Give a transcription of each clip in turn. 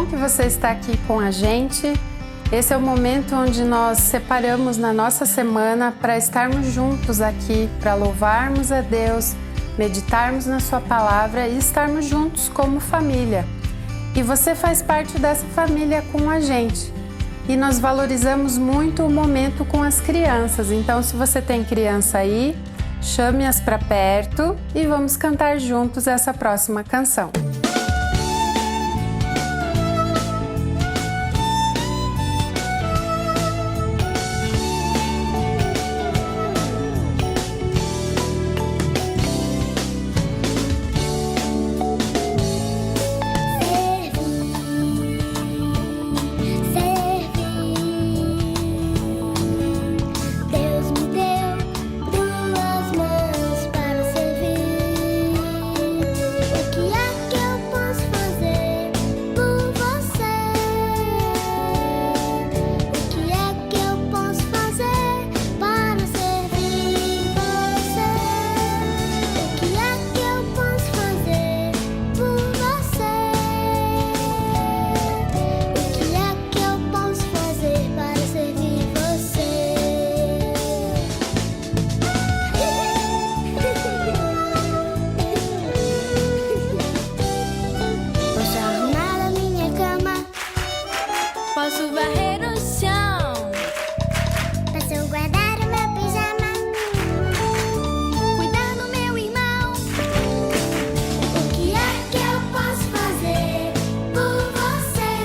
bom que você está aqui com a gente. Esse é o momento onde nós separamos na nossa semana para estarmos juntos aqui, para louvarmos a Deus, meditarmos na sua palavra e estarmos juntos como família. E você faz parte dessa família com a gente. E nós valorizamos muito o momento com as crianças. Então, se você tem criança aí, chame-as para perto e vamos cantar juntos essa próxima canção. Posso varrer o chão, Posso guardar o meu pijama, cuidar do meu irmão. o que é que eu posso fazer por você?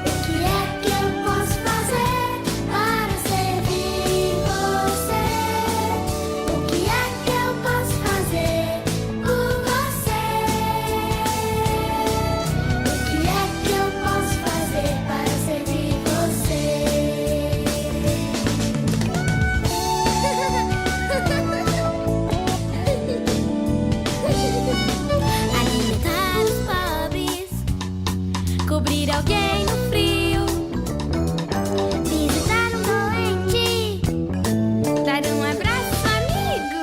O que é que eu posso fazer para servir você? O que é que eu posso fazer por você? O que é que eu posso fazer para servir você? Alimentar os pobres, cobrir alguém no frio, Visitar um doente, dar um abraço amigo.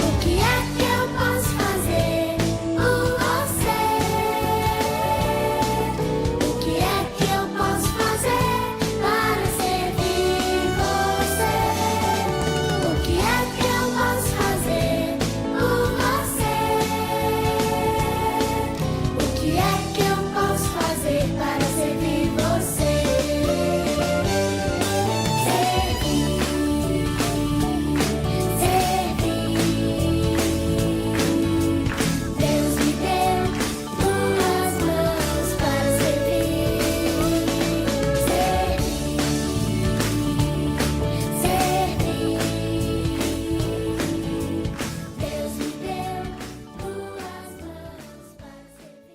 o que é que eu posso fazer por você? O que é que eu posso fazer para servir você? O que é que eu posso fazer por você? O que é que eu posso fazer para servir você? Deus me deu duas mãos para servir. Deus me deu duas mãos para servir.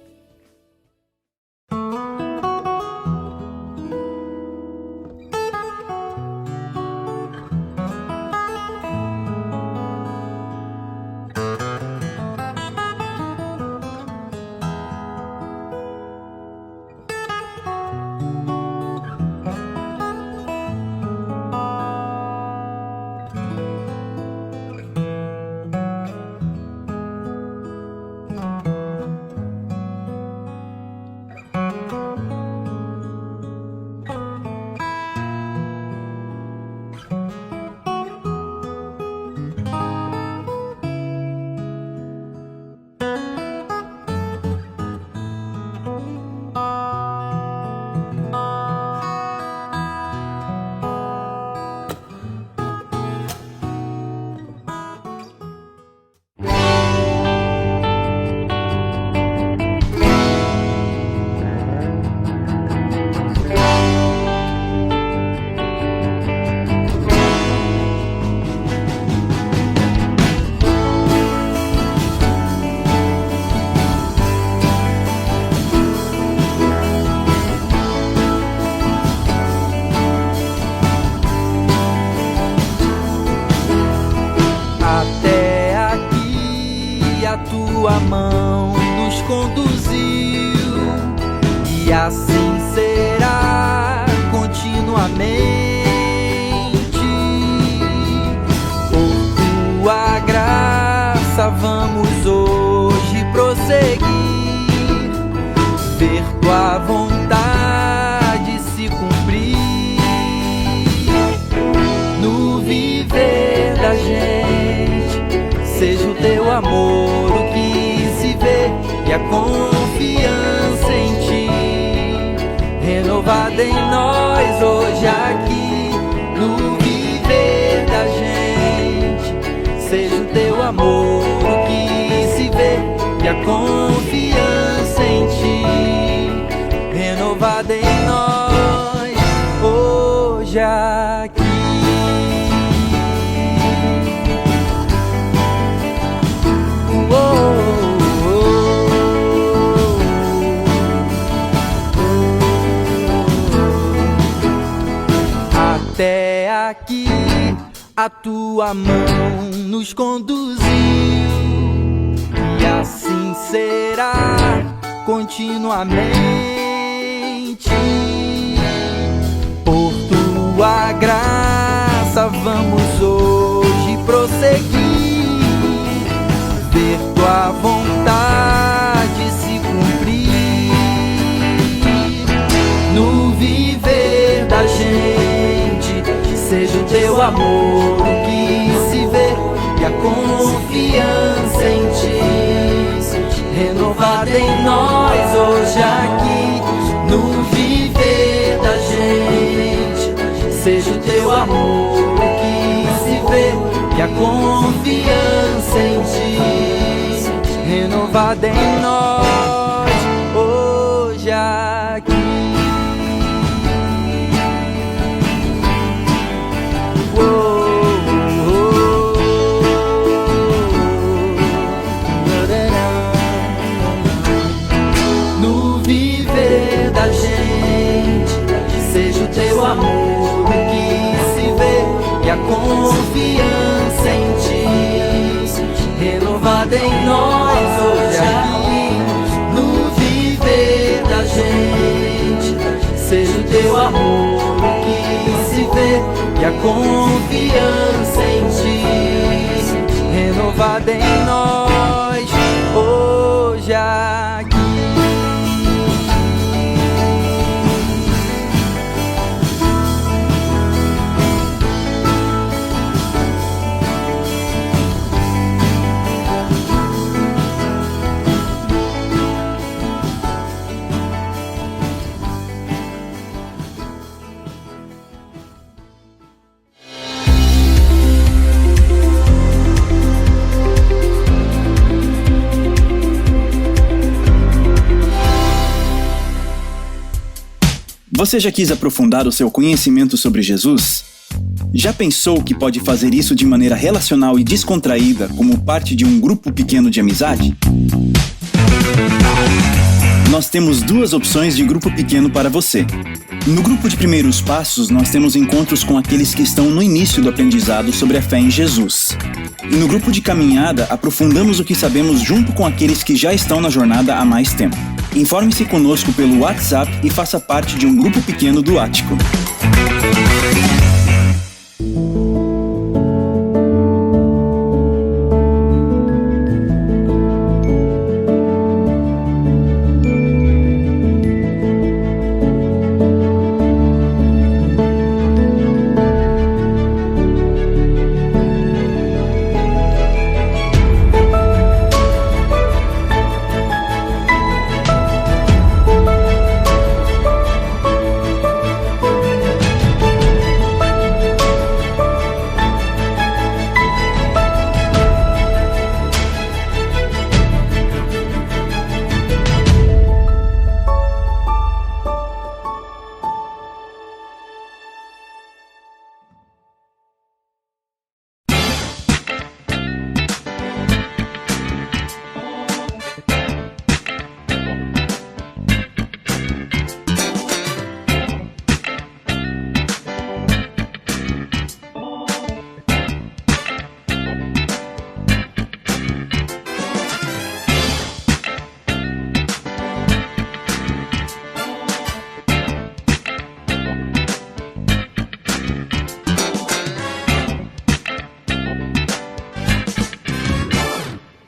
Até aqui a tua mão nos conduziu, e assim será continuamente. Por tua graça vamos hoje prosseguir. renovada em nós hoje aqui, no viver da gente. Seja o teu amor o que se vê e a confiança em ti, renovada em nós hoje aqui. Até aqui a tua mão nos conduziu, e assim será continuamente. Por tua graça vamos hoje prosseguir, ver tua vontade se cumprir no viver da gente. Seja o teu amor o que se vê e a confiança em ti, renovada em nós hoje aqui, no viver da gente. Seja o teu amor o que se vê e a confiança em ti, renovada em nós hoje aqui. No viver da gente, seja o teu amor o que se vê e a confiança em ti, renovada em nós hoje aqui, no viver da gente. Seja o teu amor o que se vê e a confiança em ti, renovada em nós hoje aqui. Você já quis aprofundar o seu conhecimento sobre Jesus? Já pensou que pode fazer isso de maneira relacional e descontraída, como parte de um grupo pequeno de amizade? Nós temos duas opções de grupo pequeno para você. No grupo de primeiros passos, nós temos encontros com aqueles que estão no início do aprendizado sobre a fé em Jesus. E no grupo de caminhada, aprofundamos o que sabemos junto com aqueles que já estão na jornada há mais tempo. Informe-se conosco pelo WhatsApp e faça parte de um grupo pequeno do Ático.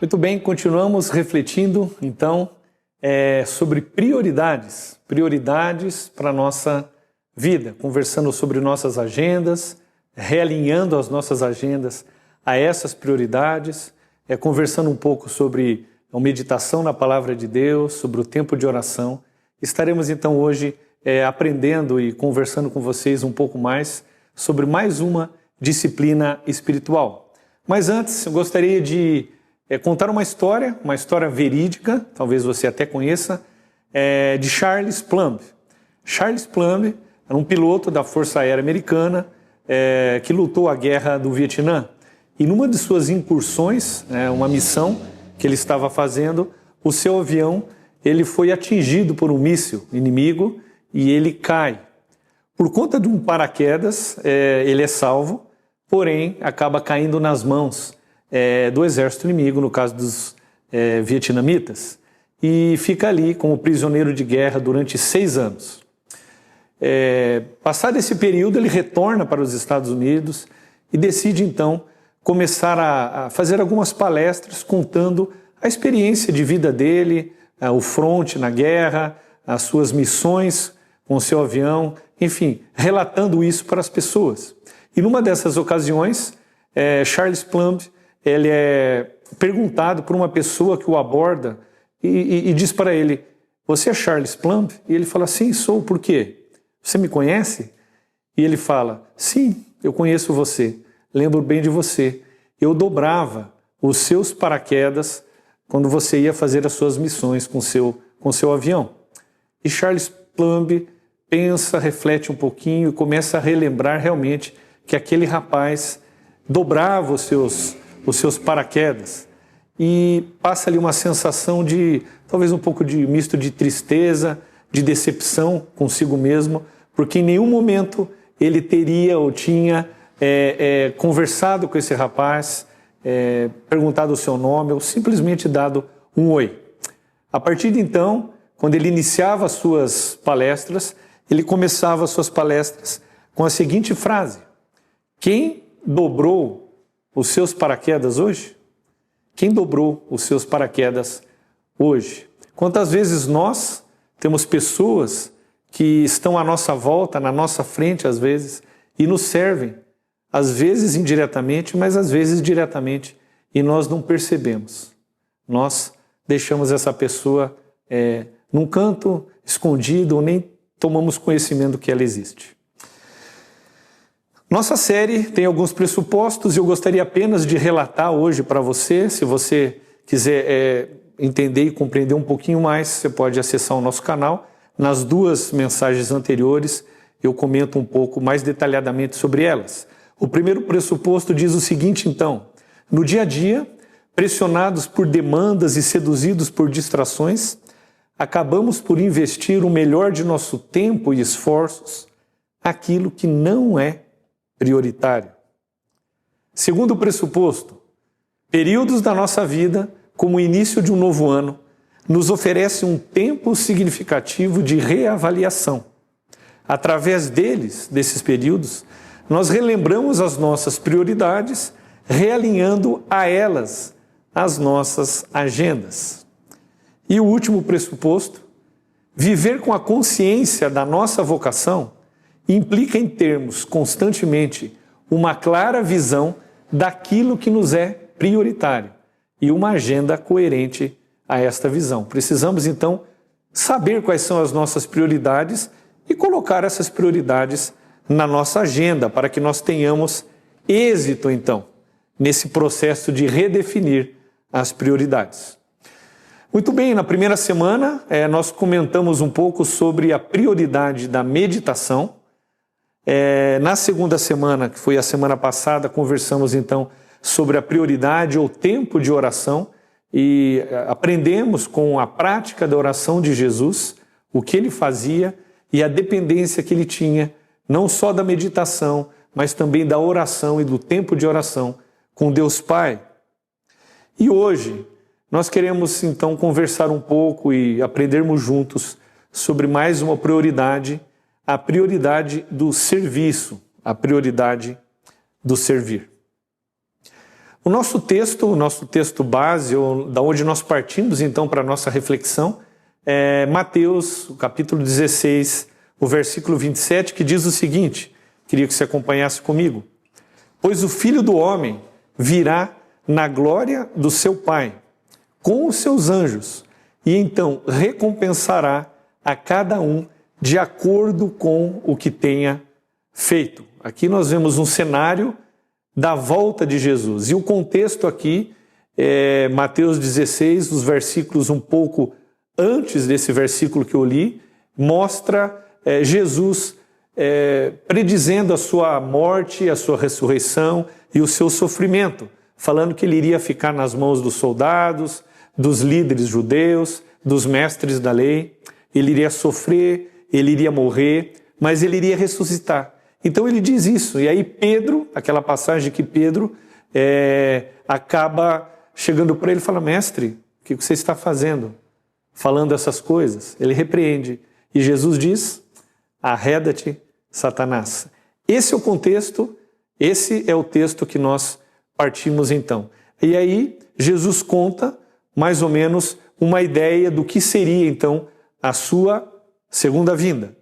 Muito bem, continuamos refletindo, então, sobre prioridades para a nossa vida, conversando sobre nossas agendas, realinhando as nossas agendas a essas prioridades, conversando um pouco sobre a meditação na Palavra de Deus, sobre o tempo de oração. Estaremos, então, hoje aprendendo e conversando com vocês um pouco mais sobre mais uma disciplina espiritual. Mas antes, eu gostaria de contar uma história verídica, talvez você até conheça, de Charles Plumb. Charles Plumb era um piloto da Força Aérea Americana que lutou a Guerra do Vietnã. E numa de suas incursões, uma missão que ele estava fazendo, o seu avião ele foi atingido por um míssil inimigo e ele cai. Por conta de um paraquedas, ele é salvo, porém acaba caindo nas mãos do exército inimigo, no caso dos vietnamitas, e fica ali como prisioneiro de guerra durante 6 anos. Passado esse período, ele retorna para os Estados Unidos e decide então começar a fazer algumas palestras contando a experiência de vida dele, o fronte na guerra, as suas missões com o seu avião, enfim, relatando isso para as pessoas. E numa dessas ocasiões, Charles Plumb ele é perguntado por uma pessoa que o aborda e diz para ele: "Você é Charles Plumb?" E ele fala: "Sim, sou. Por quê? Você me conhece?" E ele fala: "Sim, eu conheço você. Lembro bem de você. Eu dobrava os seus paraquedas quando você ia fazer as suas missões com seu avião." E Charles Plumb pensa, reflete um pouquinho e começa a relembrar realmente que aquele rapaz dobrava os seus paraquedas. E passa ali uma sensação de, talvez um pouco de misto de tristeza, de decepção consigo mesmo, porque em nenhum momento ele teria ou tinha conversado com esse rapaz, perguntado o seu nome ou simplesmente dado um oi. A partir de então, quando ele iniciava as suas palestras, ele começava as suas palestras com a seguinte frase: "Quem dobrou os seus paraquedas hoje? Quem dobrou os seus paraquedas hoje?" Quantas vezes nós temos pessoas que estão à nossa volta, na nossa frente às vezes, e nos servem, às vezes indiretamente, mas às vezes diretamente, e nós não percebemos. Nós deixamos essa pessoa num canto escondido ou nem tomamos conhecimento que ela existe. Nossa série tem alguns pressupostos e eu gostaria apenas de relatar hoje para você. Se você quiser entender e compreender um pouquinho mais, você pode acessar o nosso canal. Nas 2 mensagens anteriores eu comento um pouco mais detalhadamente sobre elas. O primeiro pressuposto diz o seguinte então: no dia a dia, pressionados por demandas e seduzidos por distrações, acabamos por investir o melhor de nosso tempo e esforços naquilo que não é prioritário. Segundo pressuposto, períodos da nossa vida, como o início de um novo ano, nos oferecem um tempo significativo de reavaliação. Através desses períodos, nós relembramos as nossas prioridades, realinhando a elas as nossas agendas. E o último pressuposto, viver com a consciência da nossa vocação implica em termos constantemente uma clara visão daquilo que nos é prioritário e uma agenda coerente a esta visão. Precisamos então saber quais são as nossas prioridades e colocar essas prioridades na nossa agenda para que nós tenhamos êxito então nesse processo de redefinir as prioridades. Muito bem, na primeira semana nós comentamos um pouco sobre a prioridade da meditação. Na segunda semana, que foi a semana passada, conversamos então sobre a prioridade ou tempo de oração e aprendemos com a prática da oração de Jesus, o que ele fazia e a dependência que ele tinha, não só da meditação, mas também da oração e do tempo de oração com Deus Pai. E hoje nós queremos então conversar um pouco e aprendermos juntos sobre mais uma prioridade, a prioridade do serviço, a prioridade do servir. O nosso texto base, da onde nós partimos então para a nossa reflexão, é Mateus, o capítulo 16, o versículo 27, que diz o seguinte, queria que você acompanhasse comigo: "Pois o Filho do Homem virá na glória do seu Pai, com os seus anjos, e então recompensará a cada um de acordo com o que tenha feito. Aqui nós vemos um cenário da volta de Jesus. E o contexto aqui é Mateus 16, os versículos um pouco antes desse versículo que eu li, mostra Jesus predizendo a sua morte, a sua ressurreição e o seu sofrimento, falando que ele iria ficar nas mãos dos soldados, dos líderes judeus, dos mestres da lei. Ele iria sofrer, ele iria morrer, mas ele iria ressuscitar. Então ele diz isso. E aí Pedro, aquela passagem que Pedro acaba chegando para ele e fala: mestre, o que você está fazendo? Falando essas coisas. Ele repreende. E Jesus diz: arreda-te, Satanás. Esse é o contexto, esse é o texto que nós partimos então. E aí Jesus conta mais ou menos uma ideia do que seria então a sua segunda vinda.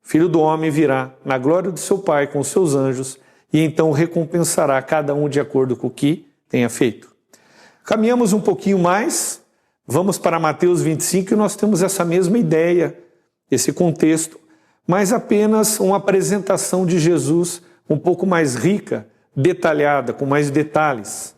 Filho do homem virá na glória do seu Pai com os seus anjos e então recompensará cada um de acordo com o que tenha feito. Caminhamos um pouquinho mais, vamos para Mateus 25 e nós temos essa mesma ideia, esse contexto, mas apenas uma apresentação de Jesus um pouco mais rica, detalhada, com mais detalhes.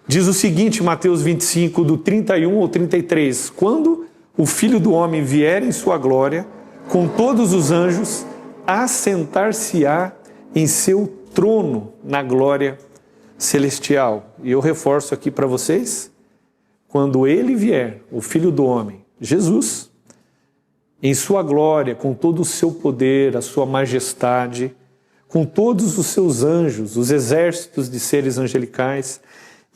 Diz o seguinte, Mateus 25, do 31 ao 33, quando o Filho do Homem vier em sua glória, com todos os anjos, assentar-se-á em seu trono na glória celestial. E eu reforço aqui para vocês, quando ele vier, o Filho do Homem, Jesus, em sua glória, com todo o seu poder, a sua majestade, com todos os seus anjos, os exércitos de seres angelicais,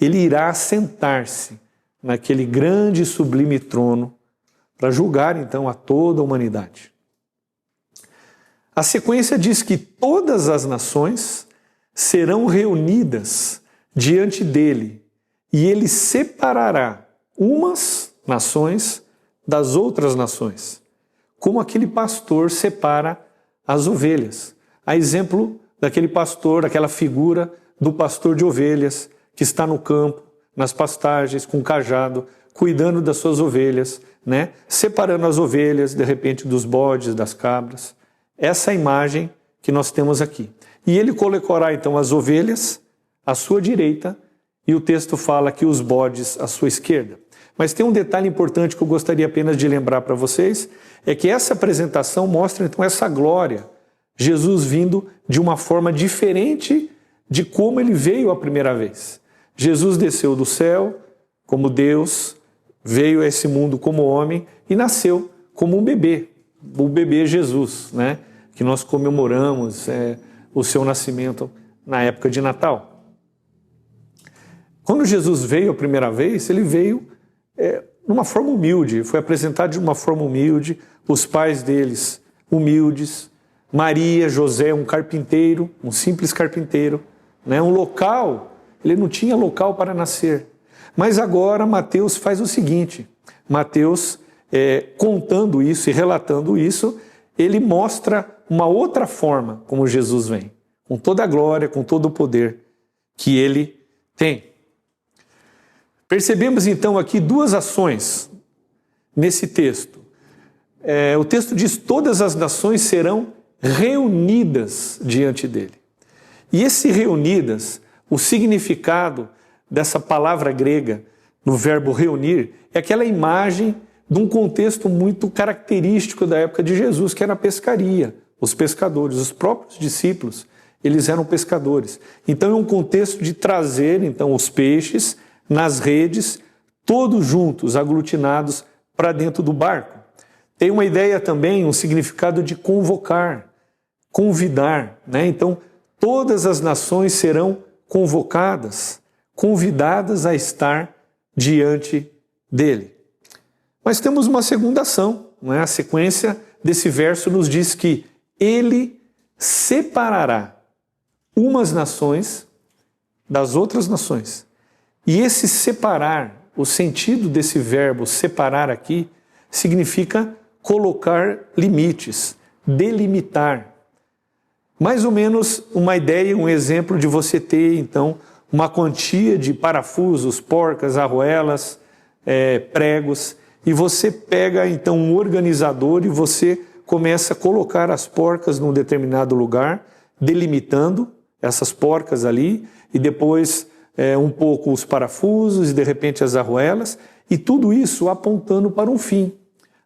ele irá assentar-se naquele grande e sublime trono para julgar então a toda a humanidade. A sequência diz que todas as nações serão reunidas diante dele e ele separará umas nações das outras nações, como aquele pastor separa as ovelhas. A exemplo daquele pastor, aquela figura do pastor de ovelhas que está no campo, nas pastagens, com cajado, cuidando das suas ovelhas, né? Separando as ovelhas, de repente, dos bodes, das cabras. Essa é a imagem que nós temos aqui. E ele colocará, então, as ovelhas à sua direita e o texto fala que os bodes à sua esquerda. Mas tem um detalhe importante que eu gostaria apenas de lembrar para vocês, é que essa apresentação mostra, então, essa glória. Jesus vindo de uma forma diferente de como ele veio a primeira vez. Jesus desceu do céu como Deus, veio a esse mundo como homem e nasceu como um bebê, o bebê Jesus, né? Que nós comemoramos o seu nascimento na época de Natal. Quando Jesus veio a primeira vez, ele veio numa forma humilde, foi apresentado de uma forma humilde, os pais deles humildes, Maria, José, um carpinteiro, um simples carpinteiro, né? Um local, ele não tinha local para nascer. Mas agora Mateus faz o seguinte, Mateus, contando isso e relatando isso, ele mostra uma outra forma como Jesus vem, com toda a glória, com todo o poder que ele tem. Percebemos então aqui duas ações nesse texto. O texto diz: todas as nações serão reunidas diante dele. E esse reunidas, o significado dessa palavra grega, no verbo reunir, é aquela imagem de um contexto muito característico da época de Jesus, que era a pescaria. Os pescadores, os próprios discípulos, eles eram pescadores. Então é um contexto de trazer então os peixes nas redes, todos juntos, aglutinados para dentro do barco. Tem uma ideia também, um significado de convocar, convidar, né? Então todas as nações serão convocadas, convidadas a estar diante dele. Mas temos uma segunda ação, não é? A sequência desse verso nos diz que ele separará umas nações das outras nações. E esse separar, o sentido desse verbo separar aqui, significa colocar limites, delimitar. Mais ou menos uma ideia, um exemplo de você ter, então, uma quantia de parafusos, porcas, arruelas, pregos, e você pega, então, um organizador e você começa a colocar as porcas num determinado lugar, delimitando essas porcas ali, e depois um pouco os parafusos, e de repente as arruelas, e tudo isso apontando para um fim,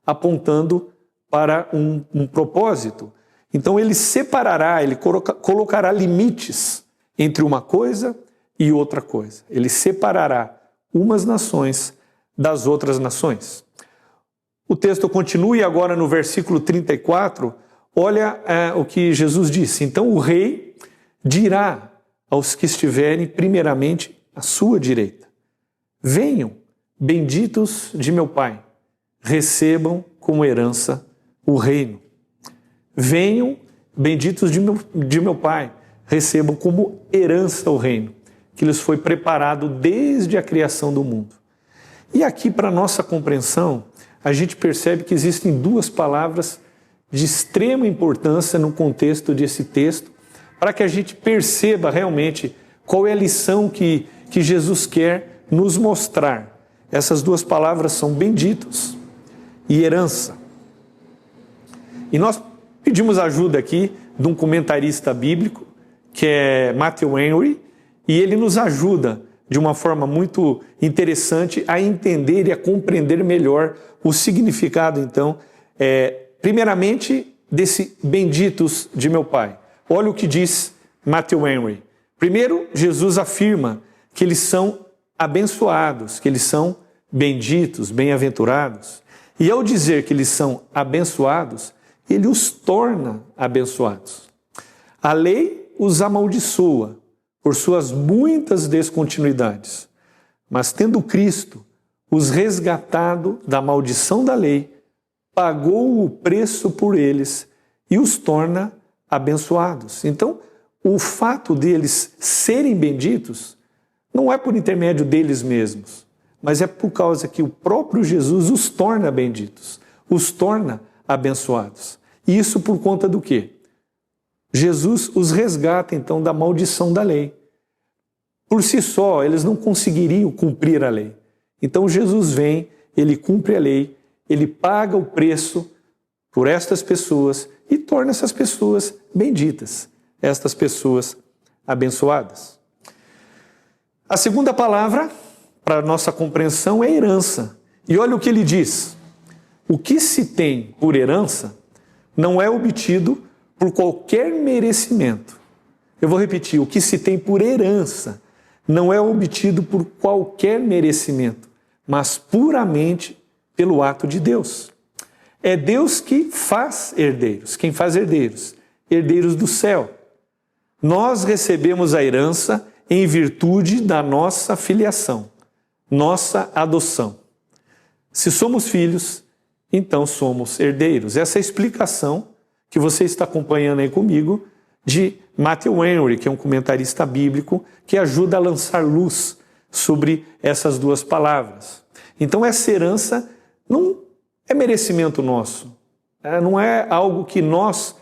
apontando para um propósito. Então ele separará, ele colocará limites entre uma coisa e outra coisa. Ele separará umas nações das outras nações. O texto continua e agora no versículo 34, olha o que Jesus disse. Então o rei dirá aos que estiverem primeiramente à sua direita: venham, benditos de meu Pai, recebam como herança o reino. Venham, benditos de meu Pai, recebam como herança o reino, que lhes foi preparado desde a criação do mundo. E aqui, para nossa compreensão, a gente percebe que existem duas palavras de extrema importância no contexto desse texto, para que a gente perceba realmente qual é a lição que Jesus quer nos mostrar. Essas duas palavras são benditos e herança. E nós pedimos ajuda aqui de um comentarista bíblico, que é Matthew Henry, e ele nos ajuda de uma forma muito interessante a entender e a compreender melhor o significado, então, primeiramente, desse benditos de meu Pai. Olha o que diz Matthew Henry. Primeiro, Jesus afirma que eles são abençoados, que eles são benditos, bem-aventurados. E ao dizer que eles são abençoados, ele os torna abençoados. A lei os amaldiçoa por suas muitas descontinuidades, mas tendo Cristo os resgatado da maldição da lei, pagou o preço por eles e os torna abençoados. Então, o fato deles serem benditos não é por intermédio deles mesmos, mas é por causa que o próprio Jesus os torna benditos, os torna abençoados. E isso por conta do quê? Jesus os resgata, então, da maldição da lei. Por si só, eles não conseguiriam cumprir a lei. Então, Jesus vem, ele cumpre a lei, ele paga o preço por estas pessoas e torna essas pessoas benditas, estas pessoas abençoadas. A segunda palavra, para a nossa compreensão, é herança. E olha o que ele diz. O que se tem por herança não é obtido por qualquer merecimento. Eu vou repetir, o que se tem por herança não é obtido por qualquer merecimento, mas puramente pelo ato de Deus. É Deus que faz herdeiros. Quem faz herdeiros? Herdeiros do céu. Nós recebemos a herança em virtude da nossa filiação, nossa adoção. Se somos filhos, então somos herdeiros. Essa é a explicação que você está acompanhando aí comigo de Matthew Henry, que é um comentarista bíblico que ajuda a lançar luz sobre essas duas palavras. Então essa herança não é merecimento nosso, não é algo que nós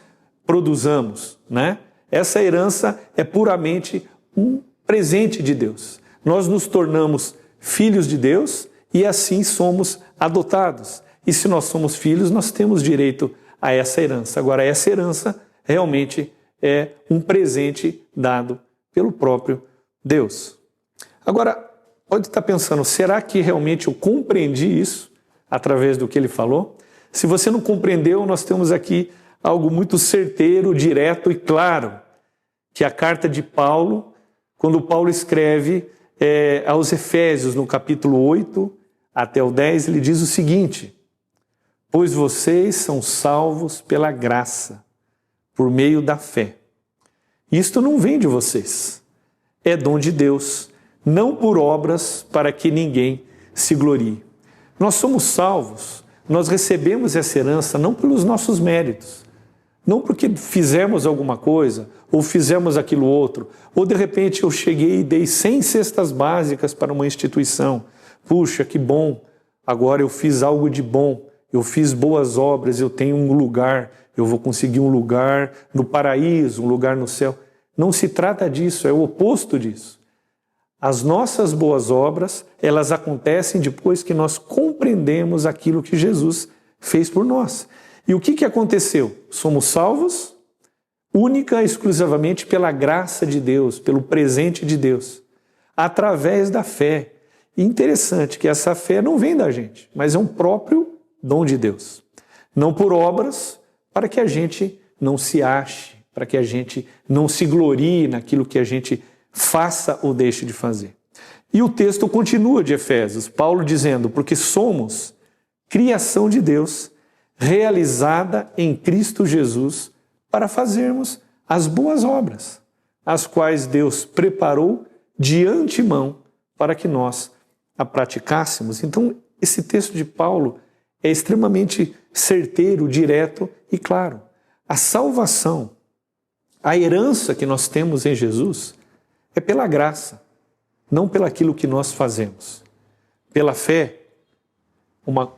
produzamos, né? Essa herança é puramente um presente de Deus. Nós nos tornamos filhos de Deus e assim somos adotados. E se nós somos filhos, nós temos direito a essa herança. Agora, essa herança realmente é um presente dado pelo próprio Deus. Agora, pode estar pensando, será que realmente eu compreendi isso através do que ele falou? Se você não compreendeu, nós temos aqui algo muito certeiro, direto e claro, que é a carta de Paulo, quando Paulo escreve aos Efésios, no capítulo 8 até o 10, ele diz o seguinte: pois vocês são salvos pela graça, por meio da fé. Isto não vem de vocês, é dom de Deus, não por obras para que ninguém se glorie. Nós somos salvos, nós recebemos essa herança não pelos nossos méritos, não porque fizemos alguma coisa, ou fizemos aquilo outro, ou de repente eu cheguei e dei 100 cestas básicas para uma instituição. Puxa, que bom, agora eu fiz algo de bom, eu fiz boas obras, eu tenho um lugar, eu vou conseguir um lugar no paraíso, um lugar no céu. Não se trata disso, é o oposto disso. As nossas boas obras, elas acontecem depois que nós compreendemos aquilo que Jesus fez por nós. E o que aconteceu? Somos salvos única e exclusivamente pela graça de Deus, pelo presente de Deus, através da fé. E interessante que essa fé não vem da gente, mas é um próprio dom de Deus. Não por obras, para que a gente não se ache, para que a gente não se glorie naquilo que a gente faça ou deixe de fazer. E o texto continua de Efésios, Paulo dizendo, porque somos criação de Deus, realizada em Cristo Jesus, para fazermos as boas obras, as quais Deus preparou de antemão para que nós a praticássemos. Então, esse texto de Paulo é extremamente certeiro, direto e claro. A salvação, a herança que nós temos em Jesus é pela graça, não pelaquilo que nós fazemos. Pela fé,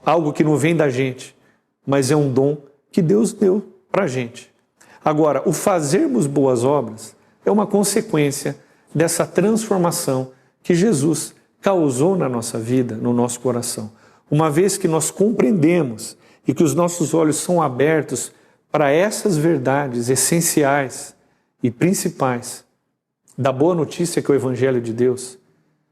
algo que não vem da gente, mas é um dom que Deus deu para a gente. Agora, o fazermos boas obras é uma consequência dessa transformação que Jesus causou na nossa vida, no nosso coração. Uma vez que nós compreendemos e que os nossos olhos são abertos para essas verdades essenciais e principais da boa notícia que é o Evangelho de Deus,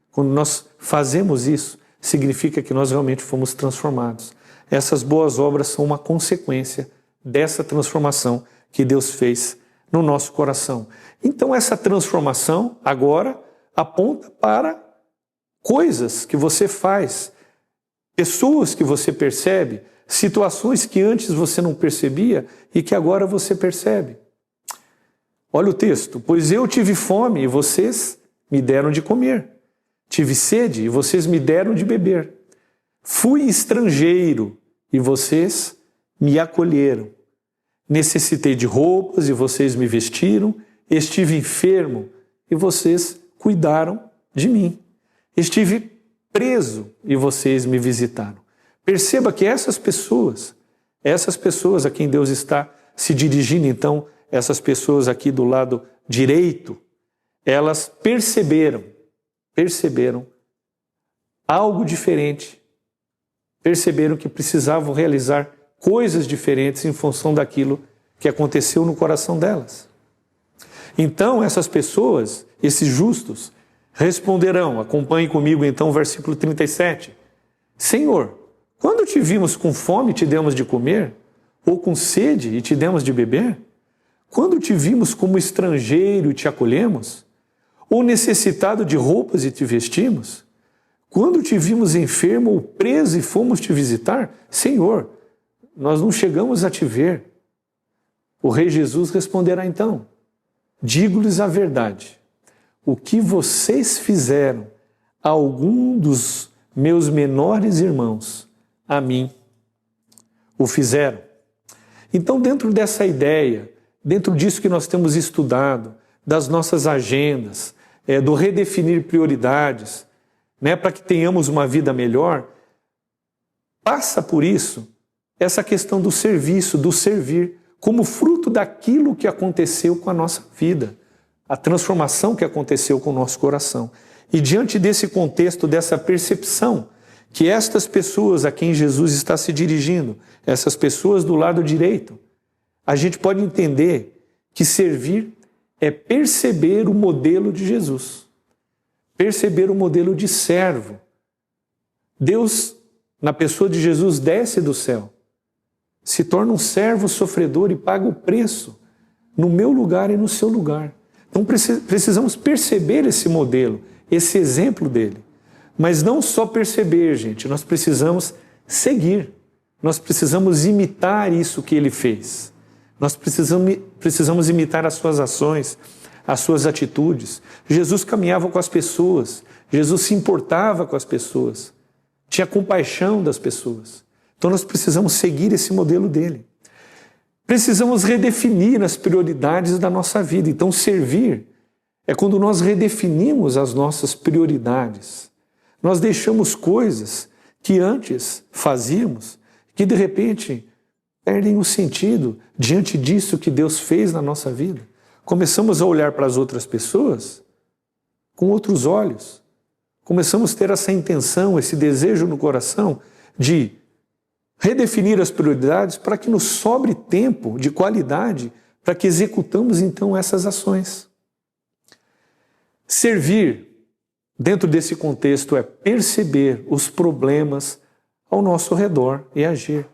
quando nós fazemos isso, significa que nós realmente fomos transformados. Essas boas obras são uma consequência dessa transformação que Deus fez no nosso coração. Então essa transformação agora aponta para coisas que você faz, pessoas que você percebe, situações que antes você não percebia e que agora você percebe. Olha o texto. Pois eu tive fome e vocês me deram de comer. Tive sede e vocês me deram de beber. Fui estrangeiro e vocês me acolheram. Necessitei de roupas e vocês me vestiram. Estive enfermo e vocês cuidaram de mim. Estive preso e vocês me visitaram. Perceba que essas pessoas a quem Deus está se dirigindo, então, essas pessoas aqui do lado direito, elas perceberam algo diferente, perceberam que precisavam realizar coisas diferentes em função daquilo que aconteceu no coração delas. Então, essas pessoas, esses justos, responderão, acompanhe comigo então o versículo 37. Senhor, quando te vimos com fome e te demos de comer, ou com sede e te demos de beber? Quando te vimos como estrangeiro e te acolhemos? Ou necessitado de roupas e te vestimos? Quando te vimos enfermo ou preso e fomos te visitar? Senhor, nós não chegamos a te ver. O Rei Jesus responderá então, digo-lhes a verdade, o que vocês fizeram a algum dos meus menores irmãos, a mim o fizeram. Então, dentro dessa ideia, dentro disso que nós temos estudado, das nossas agendas, do redefinir prioridades, para que tenhamos uma vida melhor, passa por isso essa questão do serviço, do servir, como fruto daquilo que aconteceu com a nossa vida, a transformação que aconteceu com o nosso coração. E diante desse contexto, dessa percepção, que estas pessoas a quem Jesus está se dirigindo, essas pessoas do lado direito, a gente pode entender que servir é perceber o modelo de Jesus, perceber o modelo de servo. Deus, na pessoa de Jesus, desce do céu, se torna um servo sofredor e paga o preço no meu lugar e no seu lugar. Então precisamos perceber esse modelo, esse exemplo dele. Mas não só perceber, gente, nós precisamos seguir, nós precisamos imitar isso que ele fez. Nós precisamos imitar as suas ações, as suas atitudes. Jesus caminhava com as pessoas, Jesus se importava com as pessoas, tinha compaixão das pessoas. Então nós precisamos seguir esse modelo dele. Precisamos redefinir as prioridades da nossa vida. Então servir é quando nós redefinimos as nossas prioridades. Nós deixamos coisas que antes fazíamos, que de repente perdem o sentido diante disso que Deus fez na nossa vida. Começamos a olhar para as outras pessoas com outros olhos. Começamos a ter essa intenção, esse desejo no coração de redefinir as prioridades para que nos sobre tempo de qualidade para que executamos então essas ações. Servir, dentro desse contexto, é perceber os problemas ao nosso redor e agir.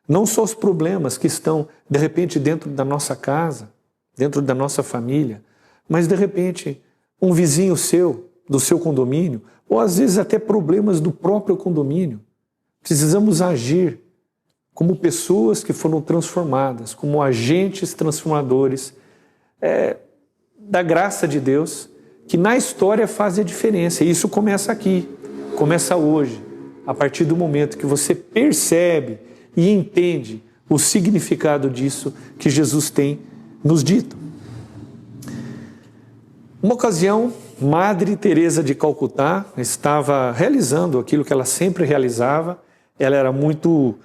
Não só os problemas que estão, de repente, dentro da nossa casa, dentro da nossa família, mas, de repente, um vizinho seu, do seu condomínio, ou às vezes até problemas do próprio condomínio. Precisamos agir como pessoas que foram transformadas, como agentes transformadores da graça de Deus, que na história faz a diferença. E isso começa aqui, começa hoje, a partir do momento que você percebe e entende o significado disso que Jesus tem nos dito. Uma ocasião, Madre Teresa de Calcutá estava realizando aquilo que ela sempre realizava. Ela era muito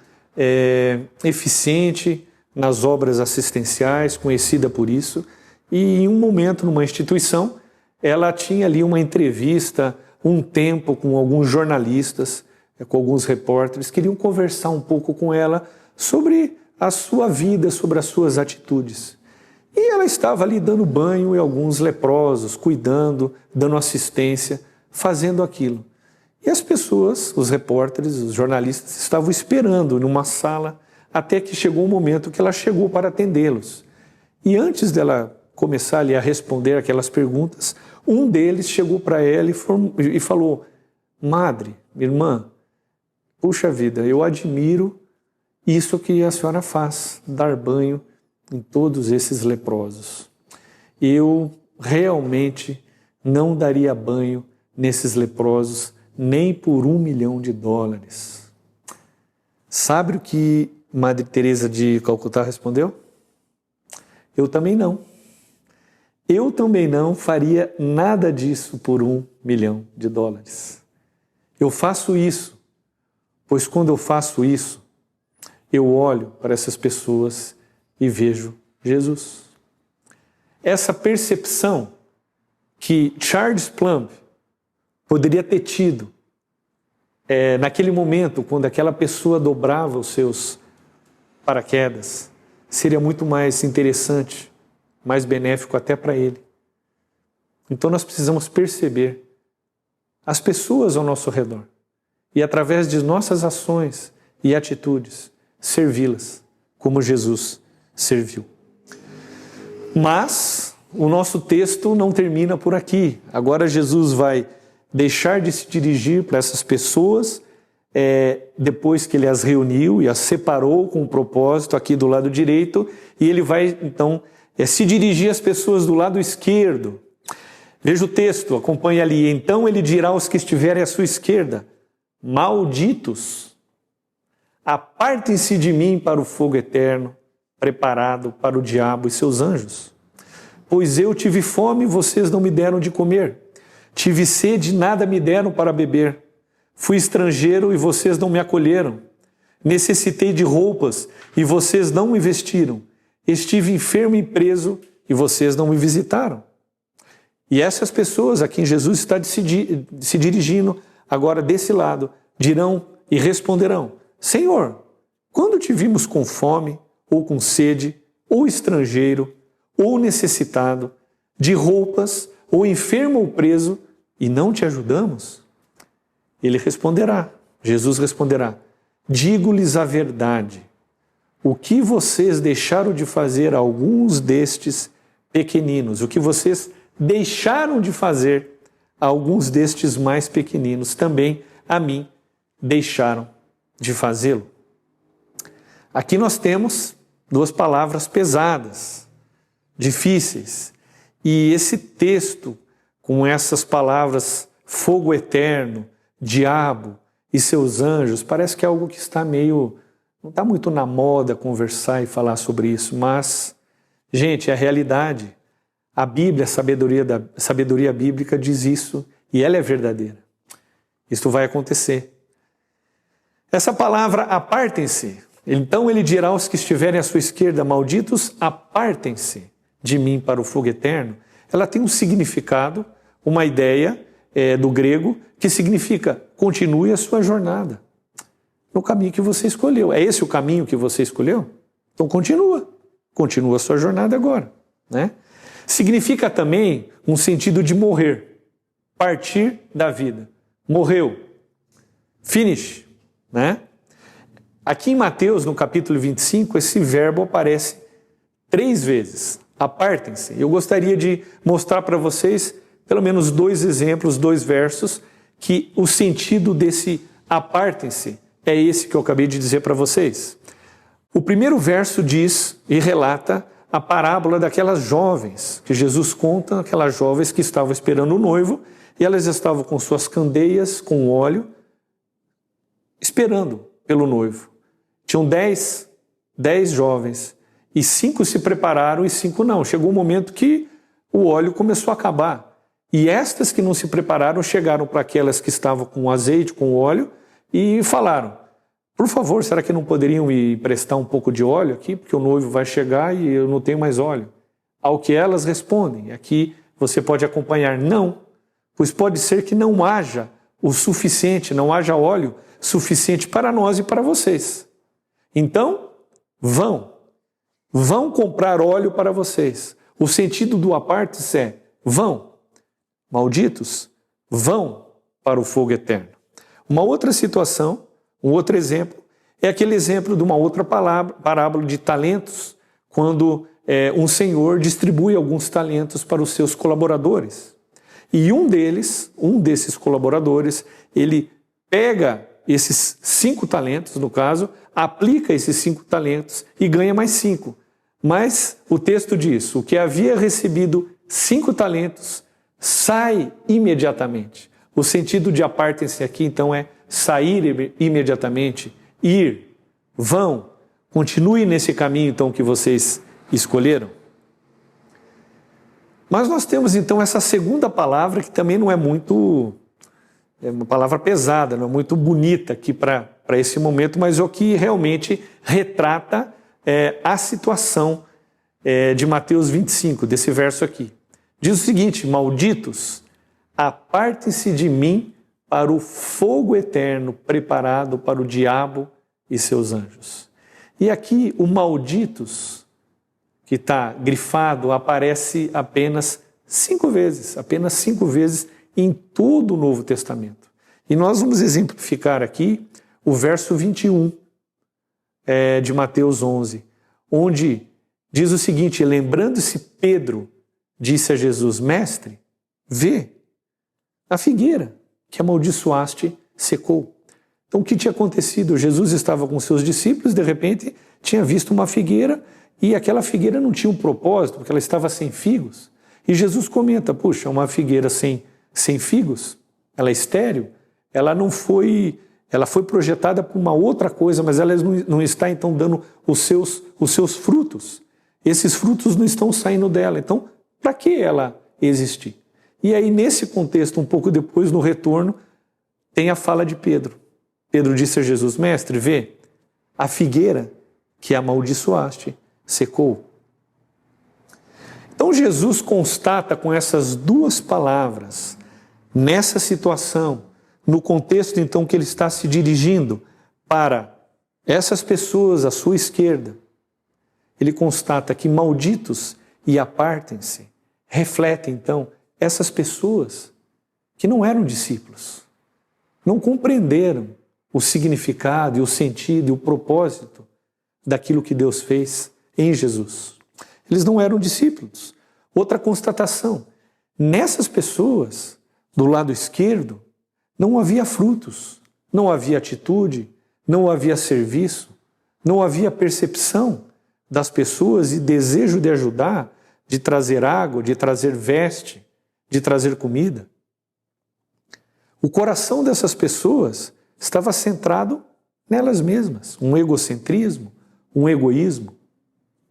eficiente nas obras assistenciais, conhecida por isso. E em um momento, numa instituição, ela tinha ali uma entrevista, um tempo com alguns jornalistas, com alguns repórteres, queriam conversar um pouco com ela sobre a sua vida, sobre as suas atitudes. E ela estava ali dando banho em alguns leprosos, cuidando, dando assistência, fazendo aquilo. E as pessoas, os repórteres, os jornalistas, estavam esperando numa sala até que chegou um momento que ela chegou para atendê-los. E antes dela começar ali a responder aquelas perguntas, um deles chegou para ela e falou: Madre, irmã, puxa vida, eu admiro isso que a senhora faz, dar banho em todos esses leprosos. Eu realmente não daria banho nesses leprosos nem por $1 milhão. Sabe o que Madre Teresa de Calcutá respondeu? Eu também não. Eu também não faria nada disso por $1 milhão. Eu faço isso, pois quando eu faço isso, eu olho para essas pessoas e vejo Jesus. Essa percepção que Charles Plumb poderia ter tido naquele momento, quando aquela pessoa dobrava os seus paraquedas, seria muito mais interessante, mais benéfico até para ele. Então nós precisamos perceber as pessoas ao nosso redor e, através de nossas ações e atitudes, servi-las como Jesus serviu. Mas o nosso texto não termina por aqui. Agora Jesus vai deixar de se dirigir para essas pessoas depois que ele as reuniu e as separou com um propósito aqui do lado direito, e ele vai então se dirigir às pessoas do lado esquerdo. Veja o texto, acompanhe ali. Então ele dirá aos que estiverem à sua esquerda: malditos, apartem-se de mim para o fogo eterno, preparado para o diabo e seus anjos. Pois eu tive fome e vocês não me deram de comer. Tive sede e nada me deram para beber. Fui estrangeiro e vocês não me acolheram. Necessitei de roupas e vocês não me vestiram. Estive enfermo e preso e vocês não me visitaram. E essas pessoas a quem Jesus está se dirigindo agora desse lado dirão e responderão: Senhor, quando te vimos com fome, ou com sede, ou estrangeiro, ou necessitado, de roupas, ou enfermo ou preso, e não te ajudamos? Ele responderá, Jesus responderá: digo-lhes a verdade, o que vocês deixaram de fazer a alguns destes pequeninos, o que vocês deixaram de fazer a alguns destes mais pequeninos, também a mim deixaram de fazê-lo. Aqui nós temos duas palavras pesadas, difíceis, e esse texto, com essas palavras fogo eterno, diabo e seus anjos, parece que é algo que está meio, não está muito na moda conversar e falar sobre isso, mas, gente, é a realidade. A Bíblia, a sabedoria bíblica diz isso, e ela é verdadeira. Isso vai acontecer. Essa palavra apartem-se, então ele dirá aos que estiverem à sua esquerda: malditos, apartem-se de mim para o fogo eterno. Ela tem um significado, uma ideia do grego, que significa: continue a sua jornada. no caminho que você escolheu. É esse o caminho que você escolheu? Então continua a sua jornada agora, né? Significa também um sentido de morrer, partir da vida. Morreu, finish, né? Aqui em Mateus, no capítulo 25, esse verbo aparece 3 vezes. Apartem-se. Eu gostaria de mostrar para vocês pelo menos 2 exemplos, 2 versos, que o sentido desse apartem-se é esse que eu acabei de dizer para vocês. O primeiro verso diz e relata a parábola daquelas jovens, que Jesus conta, aquelas jovens que estavam esperando o noivo, e elas estavam com suas candeias, com óleo, esperando pelo noivo. Tinham 10 jovens, e 5 se prepararam e 5 não. Chegou um momento que o óleo começou a acabar. E estas que não se prepararam chegaram para aquelas que estavam com azeite, com óleo, e falaram: por favor, será que não poderiam me prestar um pouco de óleo aqui? Porque o noivo vai chegar e eu não tenho mais óleo. Ao que elas respondem, aqui você pode acompanhar: não, pois pode ser que não haja o suficiente, não haja óleo suficiente para nós e para vocês. Então, vão comprar óleo para vocês. O sentido do apartes é: vão, malditos, vão para o fogo eterno. Uma outra situação, um outro exemplo, é aquele exemplo de uma outra parábola de talentos, quando um senhor distribui alguns talentos para os seus colaboradores. E um desses colaboradores, ele pega esses 5 talentos, no caso, aplica esses 5 talentos e ganha mais 5. Mas o texto diz: o que havia recebido 5 talentos sai imediatamente. O sentido de apartem-se aqui, então, é sair imediatamente, ir, vão, continue nesse caminho, então, que vocês escolheram. Mas nós temos, então, essa segunda palavra, que também não é muito... é uma palavra pesada, não é muito bonita aqui para esse momento, mas é o que realmente retrata a situação de Mateus 25, desse verso aqui. Diz o seguinte: malditos, apartem-se de mim para o fogo eterno preparado para o diabo e seus anjos. E aqui o malditos, que está grifado, aparece apenas 5 vezes em todo o Novo Testamento. E nós vamos exemplificar aqui o verso 21 de Mateus 11, onde diz o seguinte: lembrando-se Pedro, disse a Jesus: mestre, vê, a figueira que amaldiçoaste secou. Então o que tinha acontecido? Jesus estava com seus discípulos, de repente tinha visto uma figueira, e aquela figueira não tinha um propósito, porque ela estava sem figos. E Jesus comenta: puxa, uma figueira sem figos, ela é estéril, ela foi projetada por uma outra coisa, mas ela não está então dando os seus frutos. Esses frutos não estão saindo dela, então para que ela existir? E aí, nesse contexto, um pouco depois, no retorno, tem a fala de Pedro. Pedro disse a Jesus: mestre, vê, a figueira que amaldiçoaste secou. Então Jesus constata com essas 2 palavras, nessa situação, no contexto então que ele está se dirigindo para essas pessoas à sua esquerda, ele constata que malditos e apartem-se refletem então essas pessoas que não eram discípulos, não compreenderam o significado e o sentido e o propósito daquilo que Deus fez em Jesus. Eles não eram discípulos. Outra constatação: nessas pessoas, do lado esquerdo, não havia frutos, não havia atitude, não havia serviço, não havia percepção das pessoas e desejo de ajudar, de trazer água, de trazer veste, de trazer comida. O coração dessas pessoas estava centrado nelas mesmas, um egocentrismo, um egoísmo.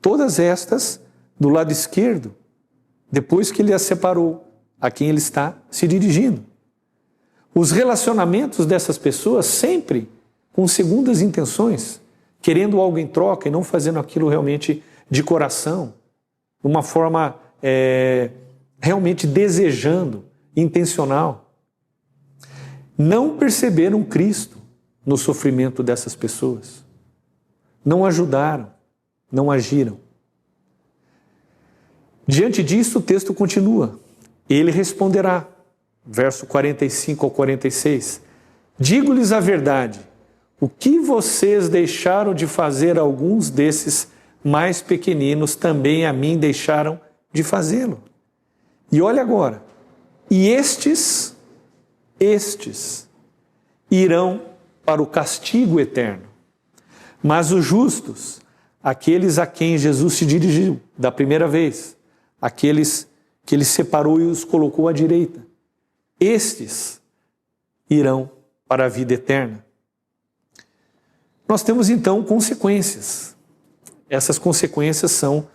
Todas estas do lado esquerdo, depois que ele as separou, a quem ele está se dirigindo. Os relacionamentos dessas pessoas sempre com segundas intenções, querendo algo em troca e não fazendo aquilo realmente de coração, de uma forma realmente desejando, intencional. Não perceberam Cristo, no sofrimento dessas pessoas. Não ajudaram, não agiram. Diante disso, o texto continua. Ele responderá, verso 45 ao 46. Digo-lhes a verdade, o que vocês deixaram de fazer a alguns desses mais pequeninos, também a mim deixaram de fazê-lo. E olha agora, e estes irão para o castigo eterno, mas os justos, aqueles a quem Jesus se dirigiu da primeira vez, aqueles que ele separou e os colocou à direita, estes irão para a vida eterna. Nós temos então consequências. Essas consequências são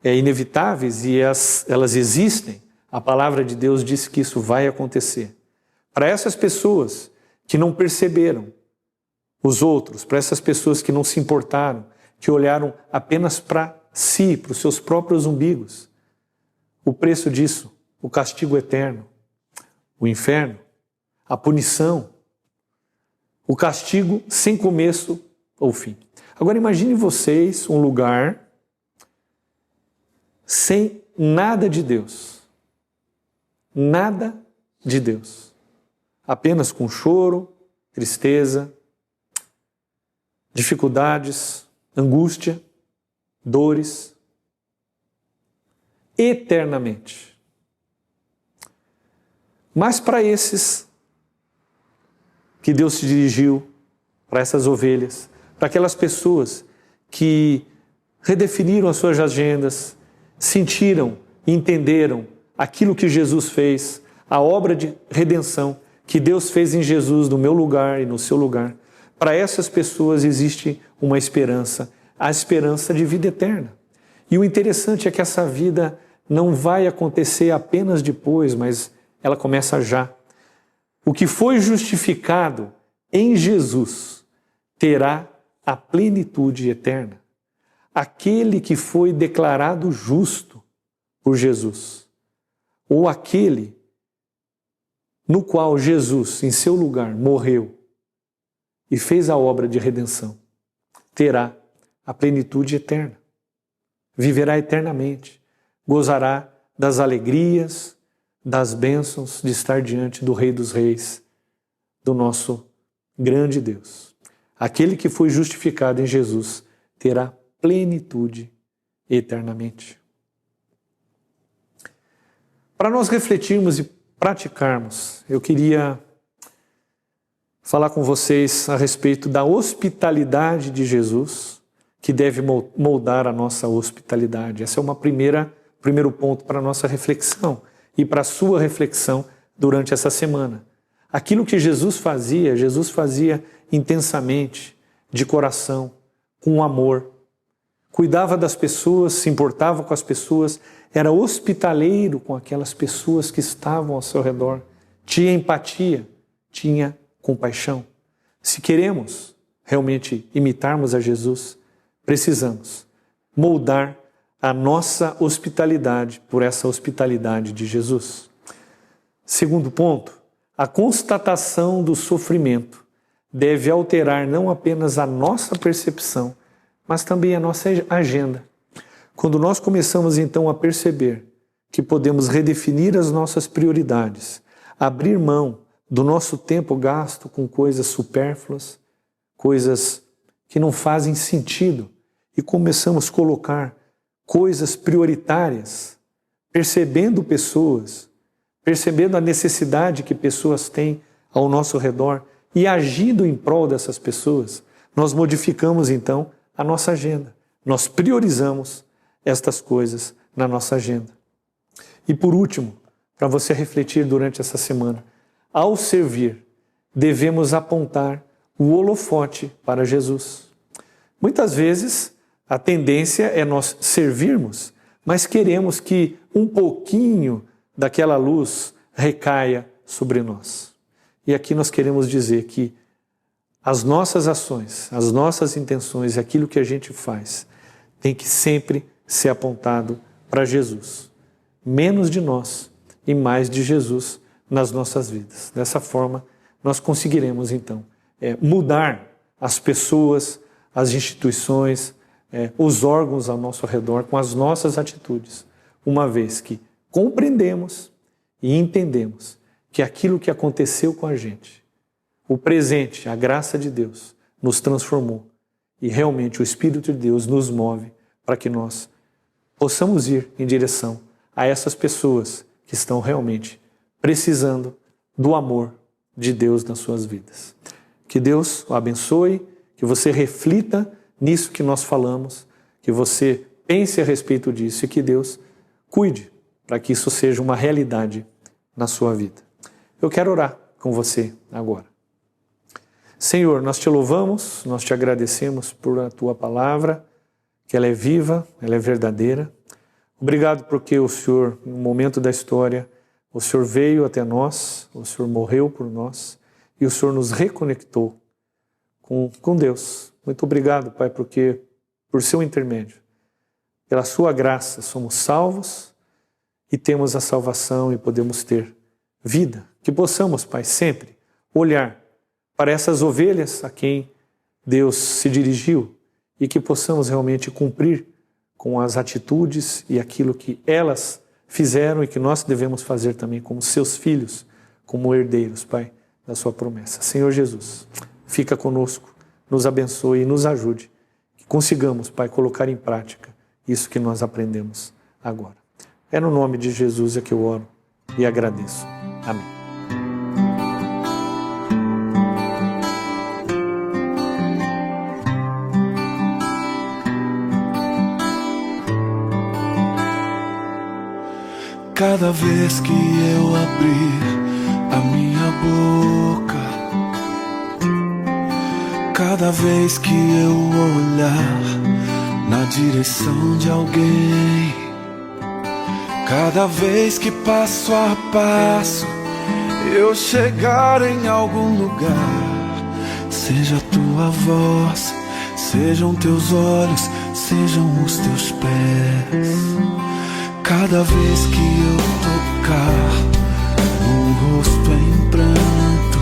inevitáveis e elas existem. A palavra de Deus diz que isso vai acontecer. Para essas pessoas que não perceberam os outros, para essas pessoas que não se importaram, que olharam apenas para si, para os seus próprios umbigos, o preço disso, o castigo eterno, o inferno, a punição, o castigo sem começo ou fim. Agora imagine vocês um lugar sem nada de Deus. Nada de Deus. Apenas com choro, tristeza, dificuldades, angústia, dores, eternamente. Mas para esses que Deus se dirigiu, para essas ovelhas, para aquelas pessoas que redefiniram as suas agendas, sentiram e entenderam aquilo que Jesus fez, a obra de redenção que Deus fez em Jesus no meu lugar e no seu lugar. Para essas pessoas existe uma esperança, a esperança de vida eterna. E o interessante é que essa vida não vai acontecer apenas depois, mas ela começa já. O que foi justificado em Jesus terá a plenitude eterna. Aquele que foi declarado justo por Jesus, ou aquele no qual Jesus, em seu lugar, morreu e fez a obra de redenção, terá a plenitude eterna. Viverá eternamente, gozará das alegrias, das bênçãos de estar diante do Rei dos Reis, do nosso grande Deus. Aquele que foi justificado em Jesus terá plenitude eternamente. Para nós refletirmos e praticarmos, eu queria falar com vocês a respeito da hospitalidade de Jesus, que deve moldar a nossa hospitalidade. Esse é primeiro ponto para a nossa reflexão e para a sua reflexão durante essa semana. Aquilo que Jesus fazia intensamente, de coração, com amor. Cuidava das pessoas, se importava com as pessoas, era hospitaleiro com aquelas pessoas que estavam ao seu redor. Tinha empatia, tinha compaixão. Se queremos realmente imitarmos a Jesus, precisamos moldar a nossa hospitalidade por essa hospitalidade de Jesus. Segundo ponto, a constatação do sofrimento deve alterar não apenas a nossa percepção, mas também a nossa agenda. Quando nós começamos então a perceber que podemos redefinir as nossas prioridades, abrir mão do nosso tempo gasto com coisas supérfluas, coisas que não fazem sentido, e começamos a colocar coisas prioritárias, percebendo pessoas, percebendo a necessidade que pessoas têm ao nosso redor e agindo em prol dessas pessoas, nós modificamos então a nossa agenda. Nós priorizamos estas coisas na nossa agenda. E por último, para você refletir durante essa semana, ao servir, devemos apontar o holofote para Jesus. Muitas vezes, a tendência é nós servirmos, mas queremos que um pouquinho daquela luz recaia sobre nós. E aqui nós queremos dizer que as nossas ações, as nossas intenções, aquilo que a gente faz, tem que sempre ser apontado para Jesus. Menos de nós e mais de Jesus nas nossas vidas. Dessa forma, nós conseguiremos, então, mudar as pessoas, as instituições, os órgãos ao nosso redor com as nossas atitudes, uma vez que compreendemos e entendemos que aquilo que aconteceu com a gente, o presente, a graça de Deus, nos transformou e realmente o Espírito de Deus nos move para que nós possamos ir em direção a essas pessoas que estão realmente precisando do amor de Deus nas suas vidas. Que Deus o abençoe, que você reflita nisso que nós falamos, que você pense a respeito disso e que Deus cuide para que isso seja uma realidade na sua vida. Eu quero orar com você agora. Senhor, nós te louvamos, nós te agradecemos por a tua palavra, que ela é viva, ela é verdadeira. Obrigado porque o Senhor, no momento da história, o Senhor veio até nós, o Senhor morreu por nós e o Senhor nos reconectou com Deus. Muito obrigado, Pai, porque por seu intermédio, pela sua graça, somos salvos e temos a salvação e podemos ter vida. Que possamos, Pai, sempre olhar para essas ovelhas a quem Deus se dirigiu e que possamos realmente cumprir com as atitudes e aquilo que elas fizeram e que nós devemos fazer também como seus filhos, como herdeiros, Pai, da sua promessa. Senhor Jesus, fica conosco, nos abençoe e nos ajude, que consigamos, Pai, colocar em prática isso que nós aprendemos agora. É no nome de Jesus que eu oro e agradeço. Amém. Cada vez que eu abrir a minha boca, cada vez que eu olhar na direção de alguém, cada vez que passo a passo eu chegar em algum lugar, seja a tua voz, sejam teus olhos, sejam os teus pés. Cada vez que eu tocar num rosto em pranto,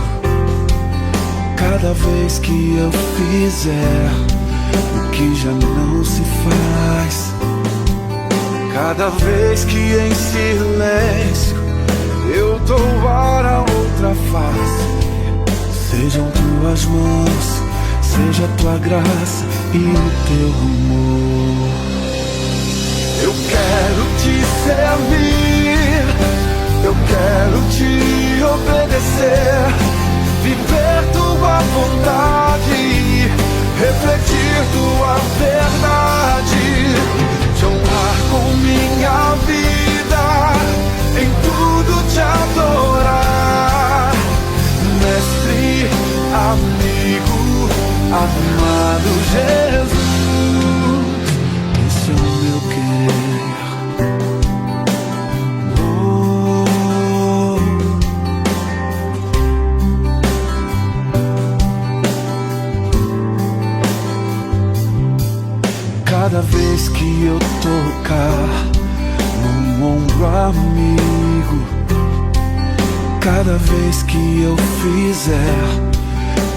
cada vez que eu fizer o que já não se faz, cada vez que em silêncio eu dou a outra face, sejam tuas mãos, seja a tua graça e o teu amor. Eu quero te servir, eu quero te obedecer, viver tua vontade, refletir tua verdade, te honrar com minha vida, em tudo te adorar. Mestre, amigo, amado Jesus, esse é o meu querer. Cada vez que eu tocar num ombro amigo, cada vez que eu fizer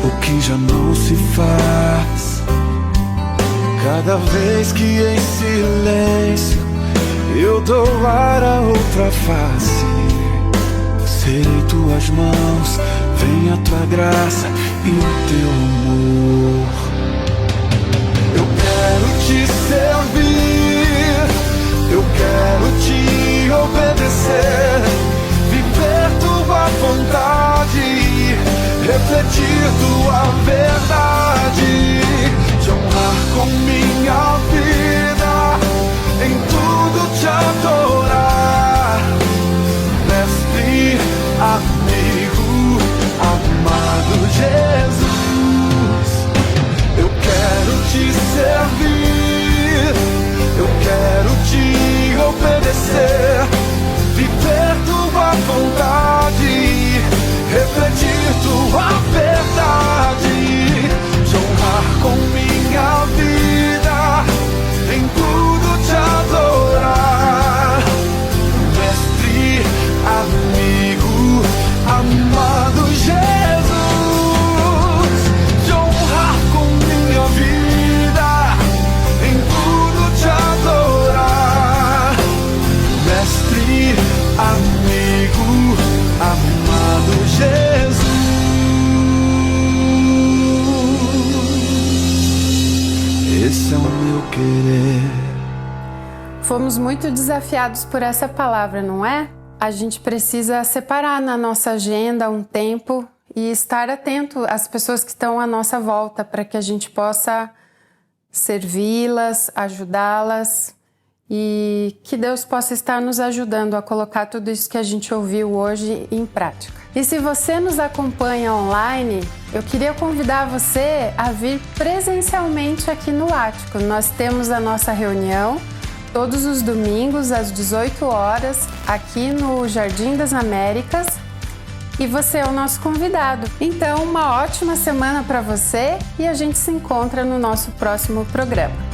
o que já não se faz, cada vez que em silêncio eu dou ar a outra face, serei tuas mãos, vem a tua graça e o teu amor. Eu quero te servir, eu quero te obedecer, viver tua vontade, refletir tua verdade, te honrar com minha vida, em tudo te adorar. Mestre, amigo, amado Jesus, eu quero te servir, eu quero te obedecer, amigo, amado Jesus. Esse é o meu querer. Fomos muito desafiados por essa palavra, não é? A gente precisa separar na nossa agenda um tempo e estar atento às pessoas que estão à nossa volta para que a gente possa servi-las, ajudá-las e que Deus possa estar nos ajudando a colocar tudo isso que a gente ouviu hoje em prática. E se você nos acompanha online, eu queria convidar você a vir presencialmente aqui no Ático. Nós temos a nossa reunião todos os domingos às 18 horas aqui no Jardim das Américas e você é o nosso convidado. Então, uma ótima semana para você e a gente se encontra no nosso próximo programa.